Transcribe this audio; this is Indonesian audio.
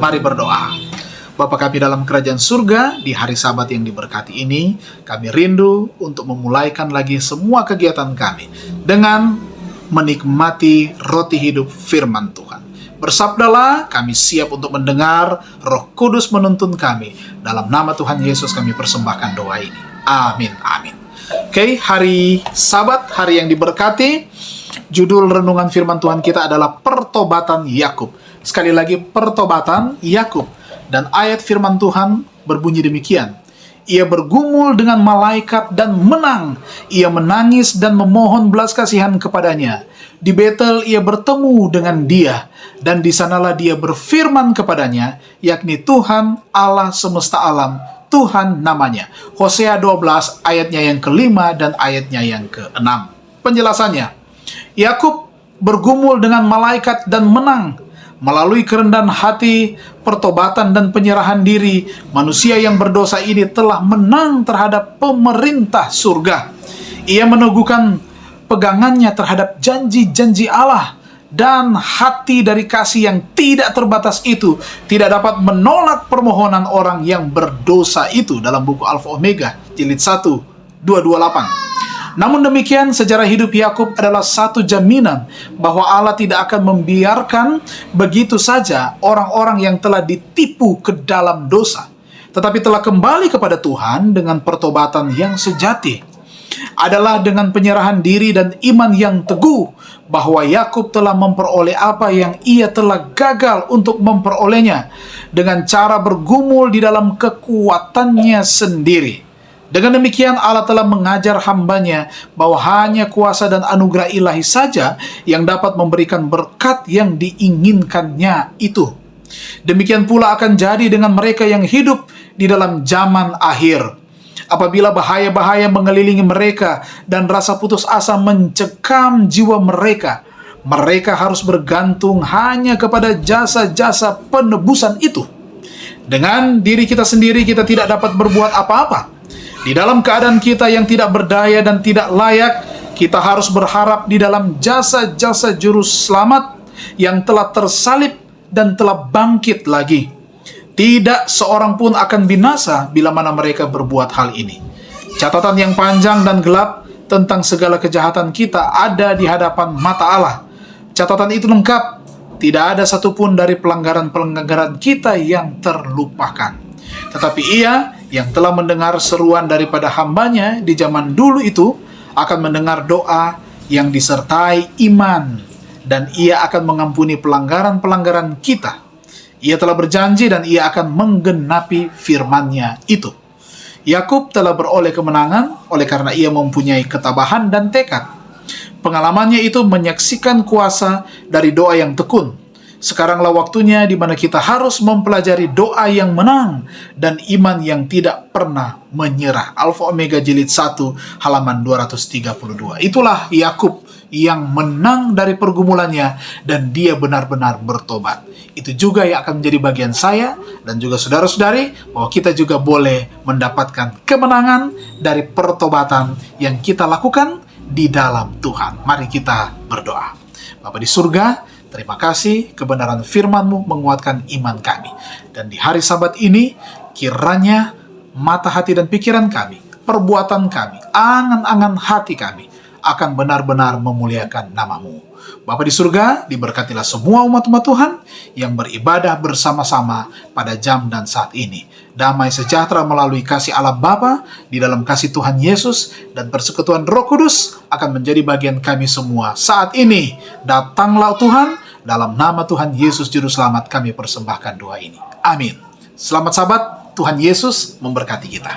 Mari berdoa. Bapa kami dalam kerajaan surga, di hari Sabat yang diberkati ini, kami rindu untuk memulaikan lagi semua kegiatan kami dengan menikmati roti hidup firman Tuhan. Bersabdalah, kami siap untuk mendengar. Roh Kudus menuntun kami. Dalam nama Tuhan Yesus kami persembahkan doa ini. Amin, amin. Oke, hari Sabat, hari yang diberkati. Judul renungan firman Tuhan kita adalah pertobatan Yakub. Sekali lagi, pertobatan Yakub. Dan ayat firman Tuhan berbunyi demikian. Ia bergumul dengan malaikat dan menang. Ia menangis dan memohon belas kasihan kepadanya. Di Betel ia bertemu dengan dia. Dan di sanalah dia berfirman kepadanya, yakni Tuhan Allah semesta alam, Tuhan namanya. Hosea 12 ayatnya yang ke-5 dan ayatnya yang ke-6. Penjelasannya, Yakub bergumul dengan malaikat dan menang. Melalui kerendahan hati, pertobatan dan penyerahan diri, manusia yang berdosa ini telah menang terhadap pemerintah surga. Ia meneguhkan pegangannya terhadap janji-janji Allah, dan hati dari kasih yang tidak terbatas itu tidak dapat menolak permohonan orang yang berdosa itu, dalam buku Alfa Omega, jilid 1, 228. Namun demikian, sejarah hidup Yakub adalah satu jaminan bahwa Allah tidak akan membiarkan begitu saja orang-orang yang telah ditipu ke dalam dosa, tetapi telah kembali kepada Tuhan dengan pertobatan yang sejati. Adalah dengan penyerahan diri dan iman yang teguh bahwa Yakub telah memperoleh apa yang ia telah gagal untuk memperolehnya dengan cara bergumul di dalam kekuatannya sendiri. Dengan demikian, Allah telah mengajar hambanya bahwa hanya kuasa dan anugerah ilahi saja yang dapat memberikan berkat yang diinginkannya itu. Demikian pula akan jadi dengan mereka yang hidup di dalam zaman akhir. Apabila bahaya-bahaya mengelilingi mereka dan rasa putus asa mencekam jiwa mereka, mereka harus bergantung hanya kepada jasa-jasa penebusan itu. Dengan diri kita sendiri kita tidak dapat berbuat apa-apa. Di dalam keadaan kita yang tidak berdaya dan tidak layak, kita harus berharap di dalam jasa-jasa juru selamat yang telah tersalib dan telah bangkit lagi. Tidak seorang pun akan binasa bila mana mereka berbuat hal ini. Catatan yang panjang dan gelap tentang segala kejahatan kita ada di hadapan mata Allah. Catatan itu lengkap. Tidak ada satupun dari pelanggaran-pelanggaran kita yang terlupakan. Tetapi Ia yang telah mendengar seruan daripada hambanya di zaman dulu itu akan mendengar doa yang disertai iman, dan Ia akan mengampuni pelanggaran-pelanggaran kita. Ia telah berjanji dan Ia akan menggenapi firman-Nya itu. Yakub telah beroleh kemenangan oleh karena ia mempunyai ketabahan dan tekad. Pengalamannya itu menyaksikan kuasa dari doa yang tekun. Sekaranglah waktunya di mana kita harus mempelajari doa yang menang dan iman yang tidak pernah menyerah. Alfa Omega jilid 1 halaman 232. Itulah Yakub yang menang dari pergumulannya dan dia benar-benar bertobat. Itu juga yang akan menjadi bagian saya dan juga saudara-saudari, bahwa kita juga boleh mendapatkan kemenangan dari pertobatan yang kita lakukan di dalam Tuhan. Mari kita berdoa. Bapa di surga, terima kasih kebenaran firman-Mu menguatkan iman kami. Dan di hari Sabat ini, kiranya mata hati dan pikiran kami, perbuatan kami, angan-angan hati kami akan benar-benar memuliakan nama-Mu. Bapa di surga, diberkatilah semua umat-umat Tuhan yang beribadah bersama-sama pada jam dan saat ini. Damai sejahtera melalui kasih Allah Bapa di dalam kasih Tuhan Yesus dan persekutuan Roh Kudus akan menjadi bagian kami semua saat ini. Datanglah Tuhan, dalam nama Tuhan Yesus Juru Selamat kami persembahkan doa ini. Amin. Selamat Sabat, Tuhan Yesus memberkati kita.